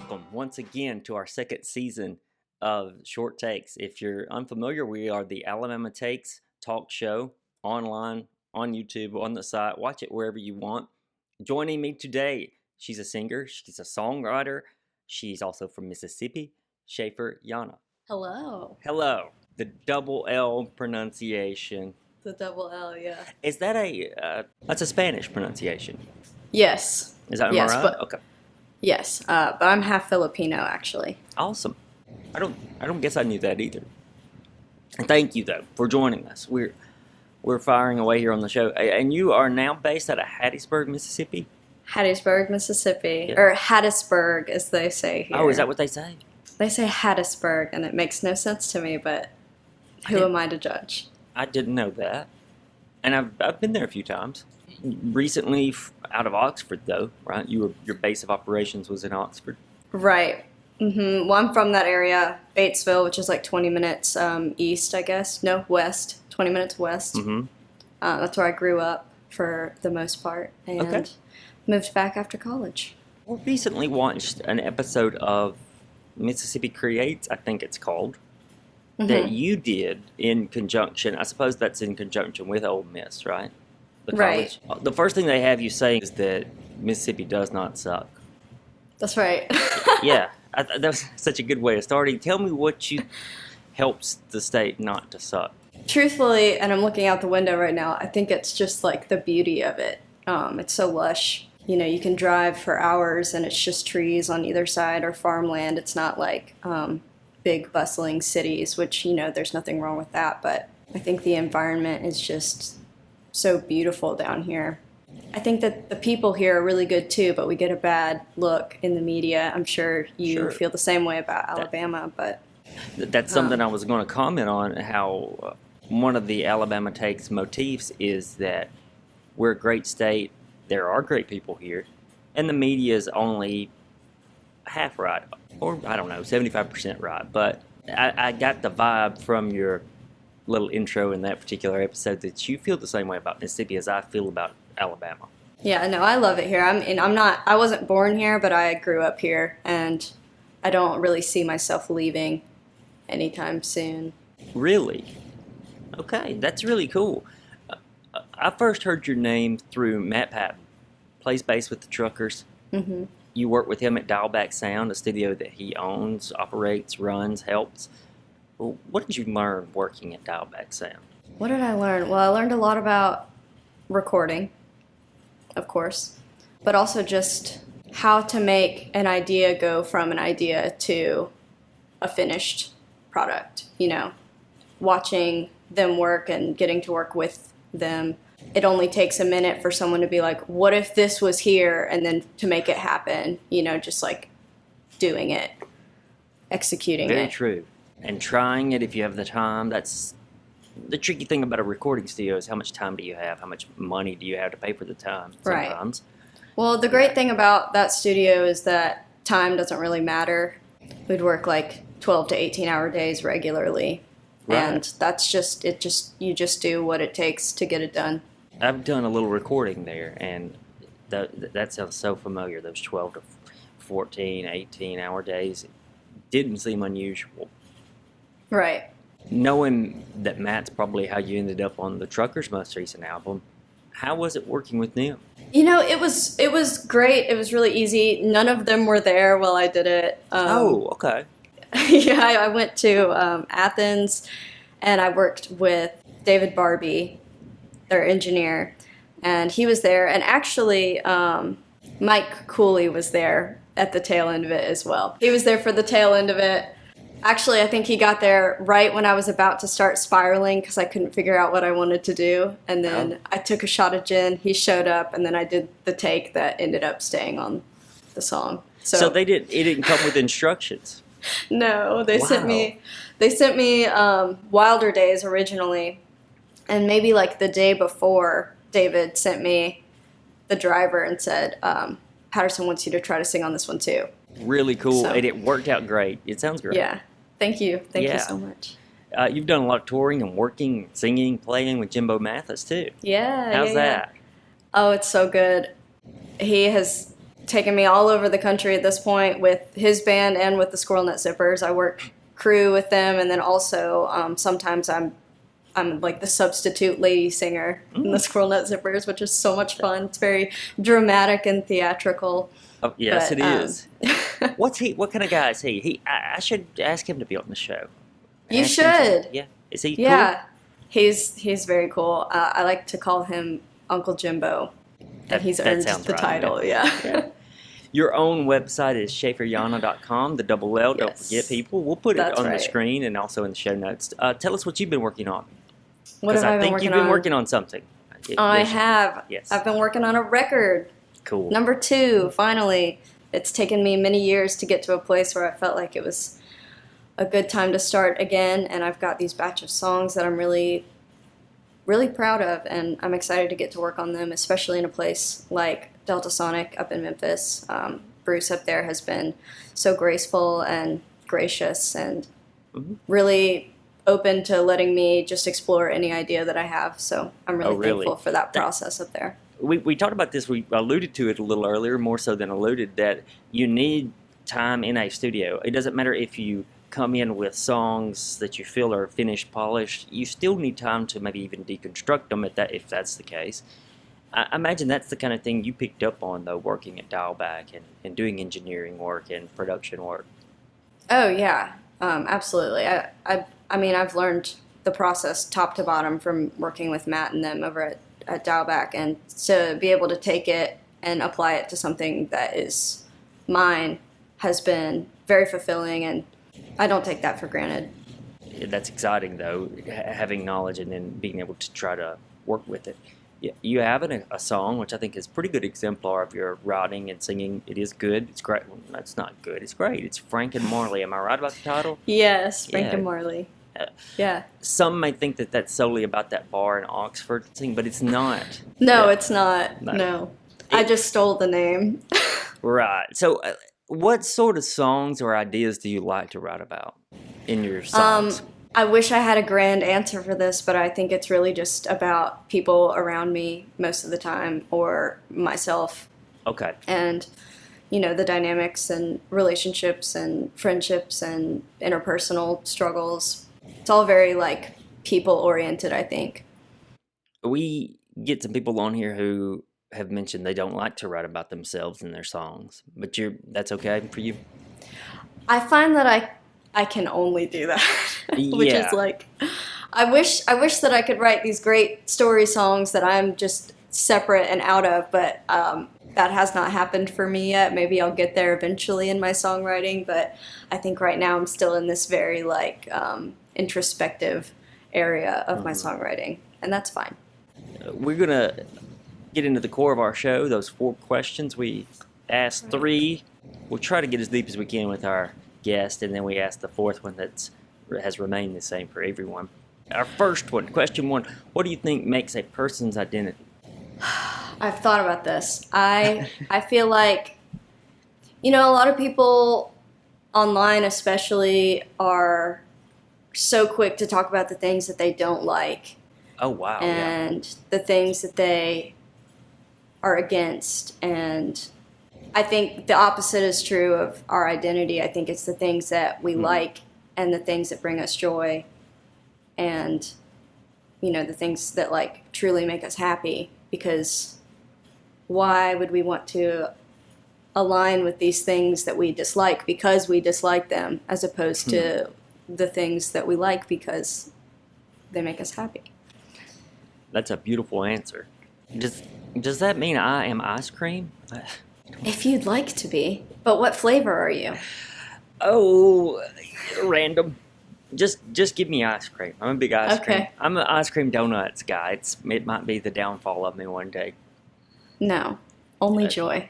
Welcome once again to our second season of Short Takes. If you're unfamiliar, we are the Alabama Takes talk show online, on YouTube, on the site. Watch it wherever you want. Joining me today, she's a singer, she's a songwriter, she's also from Mississippi, Schaefer Llana. Hello. Hello. The double L pronunciation. The double L, yeah. Is that that's a Spanish pronunciation? Yes. Is that yes, right? but, Okay. Yes, but I'm half Filipino, actually. Awesome. I don't guess I knew that either. And thank you though for joining us. We're firing away here on the show, and you are now based out of Hattiesburg, Mississippi. Hattiesburg, Mississippi, Yeah. or Hattiesburg, as they say here. Oh, is that what they say? They say Hattiesburg, and it makes no sense to me. But who am I to judge? I didn't know that, and I've been there a few times. Recently, out of Oxford, though, right? Your base of operations was in Oxford. Right. Well, I'm from that area, Batesville, which is like 20 minutes east, I guess. No, west. 20 minutes west. Mm-hmm. That's where I grew up for the most part, and moved back after college. We recently watched an episode of Mississippi Creates, I think it's called, that you did in conjunction. I suppose that's in conjunction with Ole Miss, right? The college. Right. The first thing they have you say is that Mississippi does not suck. That's right. Yeah, that was such a good way of starting. Tell me what helps the state not to suck. Truthfully, and I'm looking out the window right now, I think it's just like the beauty of it. It's so lush. You know, you can drive for hours and it's just trees on either side or farmland. It's not like big bustling cities, which, you know, there's nothing wrong with that. But I think the environment is just so beautiful down here. I think that the people here are really good too, but we get a bad look in the media. I'm sure you feel the same way about Alabama, but that's something I was going to comment on, how one of the Alabama Takes motifs is that we're a great state, there are great people here, and the media is only half right, or I don't know, 75% right. But I got the vibe from your little intro in that particular episode that you feel the same way about Mississippi as I feel about Alabama. Yeah, no, I love it here. I wasn't born here, but I grew up here, and I don't really see myself leaving anytime soon. Really? Okay, that's really cool. I first heard your name through Matt Patton, plays bass with the Truckers. Mm-hmm. You work with him at Dialback Sound, a studio that he owns, operates, runs, helps. Well, what did you learn working at Dialback Sound? What did I learn? Well, I learned a lot about recording, of course, but also just how to make an idea go from an idea to a finished product, you know, watching them work and getting to work with them. It only takes a minute for someone to be like, what if this was here? And then to make it happen, you know, just like doing it, executing it. Very true. And trying it if you have the time. That's the tricky thing about a recording studio, is how much time do you have? How much money do you have to pay for the time sometimes? Right. Well, the great thing about that studio is that time doesn't really matter. We'd work like 12 to 18-hour days regularly. Right. And that's just you just do what it takes to get it done. I've done a little recording there, and that sounds so familiar. Those 12 to 14, 18-hour days didn't seem unusual. Right. Knowing that Matt's probably how you ended up on the Truckers' most recent album, how was it working with them? You know, it was great. It was really easy. None of them were there while I did it. Okay. Yeah, I went to Athens, and I worked with David Barbie, their engineer, and he was there. And actually, Mike Cooley was there at the tail end of it as well. He was there for the tail end of it. Actually, I think he got there right when I was about to start spiraling because I couldn't figure out what I wanted to do. And then I took a shot of gin, he showed up, and then I did the take that ended up staying on the song. So it didn't come with instructions? No, they sent me Wilder Days originally, and maybe like the day before, David sent me the driver and said, Patterson wants you to try to sing on this one too. Really cool, and it worked out great. It sounds great. Yeah, thank you so much. You've done a lot of touring and working, singing, playing with Jimbo Mathus too. Yeah. How's that? Oh, it's so good. He has taken me all over the country at this point with his band and with the Squirrel Nut Zippers. I work crew with them, and then also sometimes I'm like the substitute lady singer in the Squirrel Nut Zippers, which is so much fun. It's very dramatic and theatrical. Oh, yes, But, it is. What's he? What kind of guy is he? I should ask him to be on the show. You Ask him to- should. Yeah. Is he Yeah, he's very cool. I like to call him Uncle Jimbo, and he's that earned sounds the right, title. Yeah. Your own website is schaeferllana.com, the double L. Don't Yes. forget, people. We'll put it That's on the right. screen and also in the show notes. Tell us what you've been working on. What Because have I I been think working you've been on? working on something. I There's- have. Yes. I've been working on a record. Cool. Number 2, finally. It's taken me many years to get to a place where I felt like it was a good time to start again, and I've got these batch of songs that I'm really, really proud of, and I'm excited to get to work on them, especially in a place like Delta Sonic up in Memphis. Bruce up there has been so graceful and gracious and Mhm. really open to letting me just explore any idea that I have, so I'm really, Oh, really? thankful for that process up there. We talked about this. We alluded to it a little earlier, more so than alluded, that you need time in a studio. It doesn't matter if you come in with songs that you feel are finished, polished. You still need time to maybe even deconstruct them if that's the case. I imagine that's the kind of thing you picked up on, though, working at Dialback and doing engineering work and production work. Oh yeah, absolutely. I mean, I've learned the process top to bottom from working with Matt and them over at Dialback, and to be able to take it and apply it to something that is mine has been very fulfilling, and I don't take that for granted. That's exciting, though, having knowledge and then being able to try to work with it. You have a song, which I think is a pretty good exemplar of your writing and singing. It is good. It's great. Well, that's not good. It's great. It's Frank and Marley. Am I right about the title? Yes, Frank Yeah. and Marley. Uh, Yeah. Some may think that that's solely about that bar in Oxford thing, but it's not. No, Yeah. it's not. No. No. I just stole the name. Right. So, what sort of songs or ideas do you like to write about in your songs? I wish I had a grand answer for this, but I think it's really just about people around me most of the time, or myself, Okay. and the dynamics and relationships and friendships and interpersonal struggles. It's all very like people oriented, I think. We get some people on here who have mentioned they don't like to write about themselves in their songs, but that's okay for you? I find that I can only do that, which Yeah. is like, I wish that I could write these great story songs that I'm just separate and out of, but that has not happened for me yet. Maybe I'll get there eventually in my songwriting, but I think right now I'm still in this very like introspective area of my songwriting, and that's fine. We're going to get into the core of our show, those 4 questions. We asked 3. We'll try to get as deep as we can with our guest, and then we ask the 4th one that has remained the same for everyone. Our first one, question 1, what do you think makes a person's identity? I've thought about this. I feel like, a lot of people online especially are so quick to talk about the things that they don't like Oh, wow. Yeah. and the things that they are against. And I think the opposite is true of our identity. I think it's the things that we like and the things that bring us joy and, the things that like truly make us happy, because why would we want to align with these things that we dislike because we dislike them, as opposed to the things that we like because they make us happy? That's a beautiful answer. Does that mean I am ice cream? If you'd like to be. But what flavor are you? Oh, random. Just give me ice cream. I'm a big ice cream. Okay. I'm an ice cream donuts guy. It might be the downfall of me one day. No. Only joy.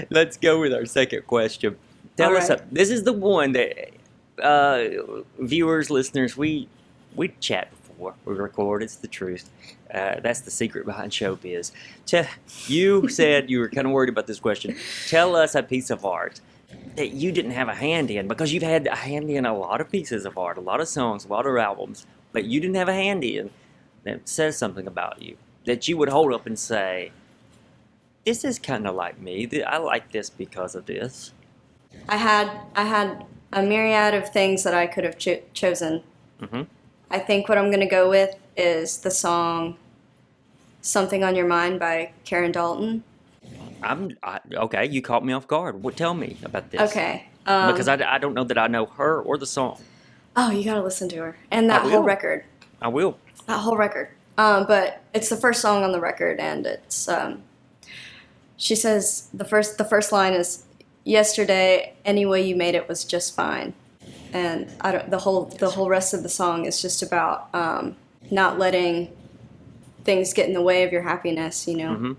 Let's go with our second question. Tell All us, right. this is the one that viewers, listeners, we chat before we record. It's the truth. That's the secret behind showbiz. You said you were kind of worried about this question. Tell us a piece of art that you didn't have a hand in, because you've had a hand in a lot of pieces of art, a lot of songs, a lot of albums, but you didn't have a hand in that says something about you, that you would hold up and say, This is kind of like me. I like this because of this. I had a myriad of things that I could have chosen. Hmm. I think what I'm going to go with is the song "Something on Your Mind" by Karen Dalton. Okay. You caught me off guard. What? Tell me about this Okay. because I don't know that I know her or the song. Oh, you got to listen to her and I that whole will. record. I will. That whole record. But it's the first song on the record, and it's she says the first line is, "Yesterday, any way you made it was just fine," and I don't, the whole rest of the song is just about not letting things get in the way of your happiness. Hmm.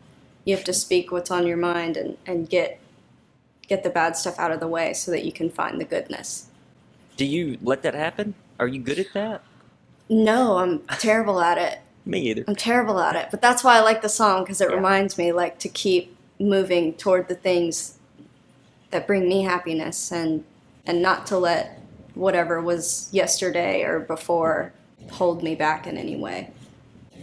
You have to speak what's on your mind and get the bad stuff out of the way so that you can find the goodness. Do you let that happen? Are you good at that? No, I'm terrible at it. Me either. I'm terrible at it, but that's why I like the song because it Yeah. reminds me like to keep moving toward the things that bring me happiness and not to let whatever was yesterday or before hold me back in any way.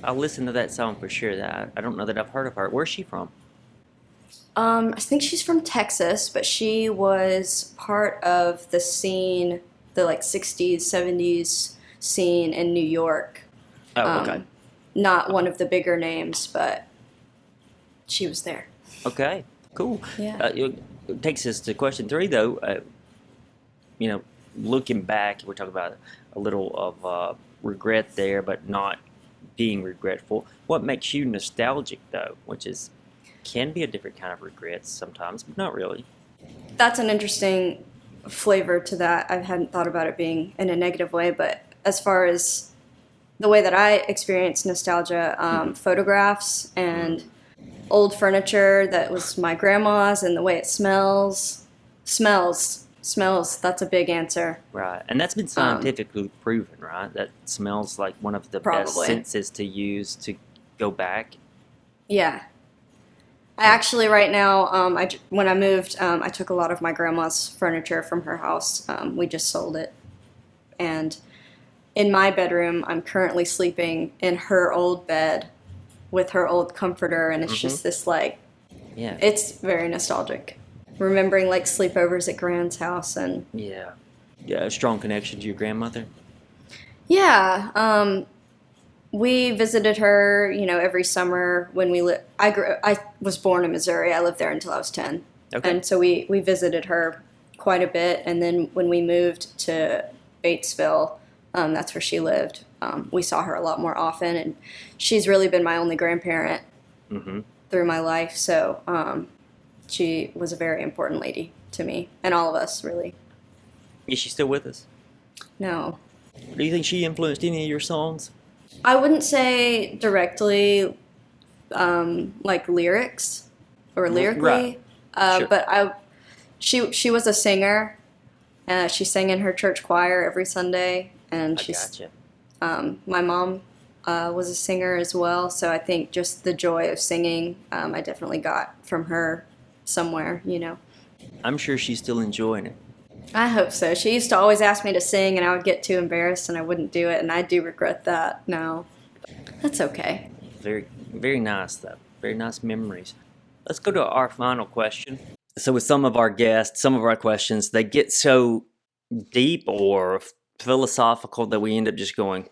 I'll listen to that song for sure. That I don't know that I've heard of her. Where's she from? I think she's from Texas, but she was part of the scene, the like 60s, 70s scene in New York. Oh, okay. Not one of the bigger names, but she was there. Okay. Cool. Yeah. It takes us to question 3, though. Looking back, we're talking about a little of regret there, but not being regretful. What makes you nostalgic, though, which is can be a different kind of regret sometimes, but not really. That's an interesting flavor to that. I hadn't thought about it being in a negative way, but as far as the way that I experience nostalgia, photographs and old furniture that was my grandma's and the way it smells. That's a big answer. Right. And that's been scientifically proven, right? That smells like one of the best Probably. senses to use to go back. Yeah. I actually right now, when I moved, I took a lot of my grandma's furniture from her house. We just sold it, and in my bedroom, I'm currently sleeping in her old bed with her old comforter, and it's just this like, Yeah. it's very nostalgic. Remembering like sleepovers at Grand's house, and Yeah. Yeah. A strong connection to your grandmother. yeah, we visited her, every summer when we lived. I was born in Missouri. I lived there until I was 10. Okay. And so we visited her quite a bit. And then when we moved to Batesville, that's where she lived, we saw her a lot more often. And she's really been my only grandparent Mm-hmm. through my life. So she was a very important lady to me and all of us, really. Is she still with us? No. Do you think she influenced any of your songs? I wouldn't say directly like lyrics or lyrically, Right. Sure. but she was a singer. She sang in her church choir every Sunday, and I gotcha. My mom was a singer as well. So I think just the joy of singing, I definitely got from her somewhere. I'm sure she's still enjoying it. I hope so. She used to always ask me to sing, and I would get too embarrassed, and I wouldn't do it, and I do regret that now. That's okay. Very, very nice, though. Very nice memories. Let's go to our final question. So, with some of our guests, some of our questions, they get so deep or philosophical that we end up just going,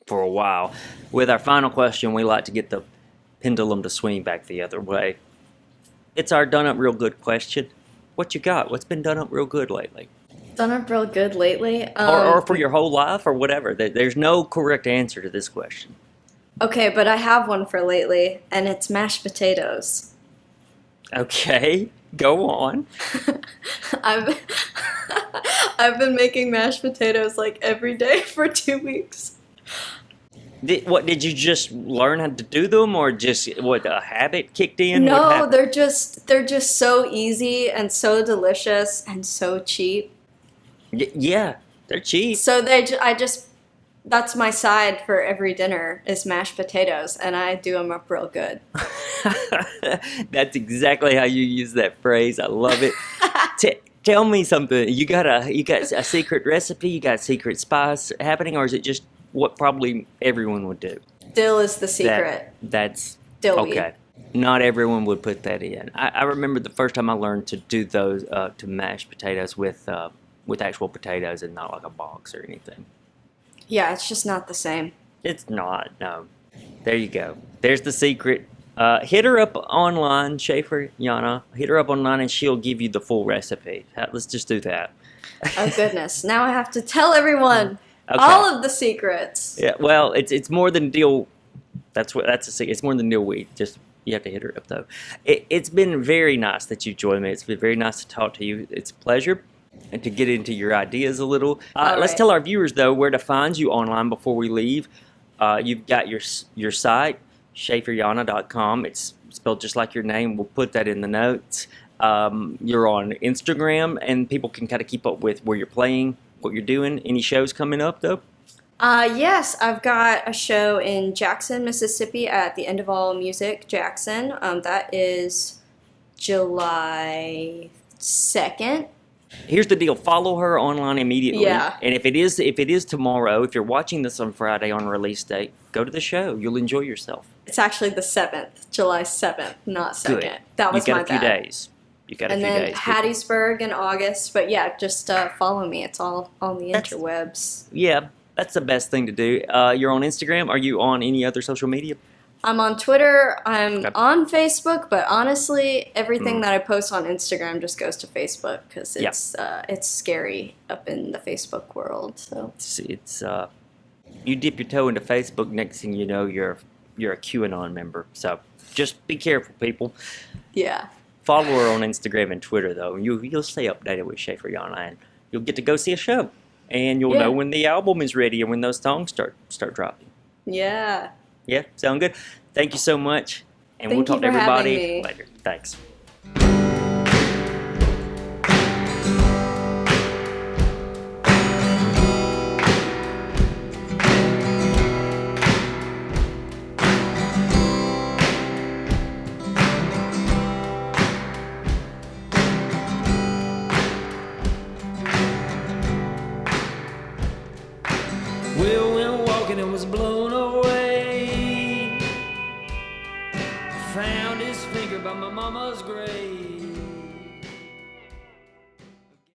for a while. With our final question, we like to get the pendulum to swing back the other way. It's our done up real good question. What you got? What's been done up real good lately? Done up real good lately. Or for your whole life or whatever. There's no correct answer to this question. Okay, but I have one for lately, and it's mashed potatoes. Okay, go on. I've I've been making mashed potatoes like every day for 2 weeks. Did you just learn how to do them, or just a habit kicked in? What No, happened? they're just so easy and so delicious and so cheap. Yeah, they're cheap. So that's my side for every dinner is mashed potatoes, and I do them up real good. That's exactly how you use that phrase. I love it. Tell me something. You got a secret recipe? You got a secret spice happening, or is it just what probably everyone would do? Dill is the secret. That's Dill weed. okay. Not everyone would put that in. I remember the first time I learned to do those, to mash potatoes with actual potatoes and not like a box or anything. Yeah, it's just not the same. It's not. No. There you go. There's the secret. Hit her up online, Schaefer Llana. Hit her up online, and she'll give you the full recipe. Let's just do that. Oh goodness! Now I have to tell everyone Okay. all of the secrets. Yeah. Well, it's more than deal. That's a secret. It's more than deal wheat. Just you have to hit her up though. It's been very nice that you joined me. It's been very nice to talk to you. It's a pleasure. And to get into your ideas a little. Let's tell our viewers though where to find you online before we leave. You've got your site, SchaeferLlana.com. It's spelled just like your name. We'll put that in the notes. You're on Instagram, and people can kind of keep up with where you're playing, what you're doing. Any shows coming up, though? Yes, I've got a show in Jackson, Mississippi at the End of All Music, Jackson. That is July 2nd. Here's the deal. Follow her online immediately. Yeah. And if it is tomorrow, if you're watching this on Friday on release date, go to the show. You'll enjoy yourself. It's actually the 7th, July 7th, not 2nd. Good. That was you got my a few bad. days. You got a And few then days. Hattiesburg in August. But yeah, just follow me. It's all on the interwebs. Yeah, that's the best thing to do. You're on Instagram. Are you on any other social media? I'm on Twitter. I'm Okay. on Facebook, but honestly, everything that I post on Instagram just goes to Facebook because it's scary up in the Facebook world. So It's you dip your toe into Facebook, next thing you know, you're a QAnon member. So just be careful, people. yeah, Follow her on Instagram and Twitter, though. You'll stay updated with Schaefer Llana, and you'll get to go see a show, and you'll know when the album is ready and when those songs start dropping. yeah. Yeah, sound good? Thank you so much, and Thank we'll talk you to for having everybody me. later. Thanks. Will went walking and was blown away. Found his finger by my mama's grave.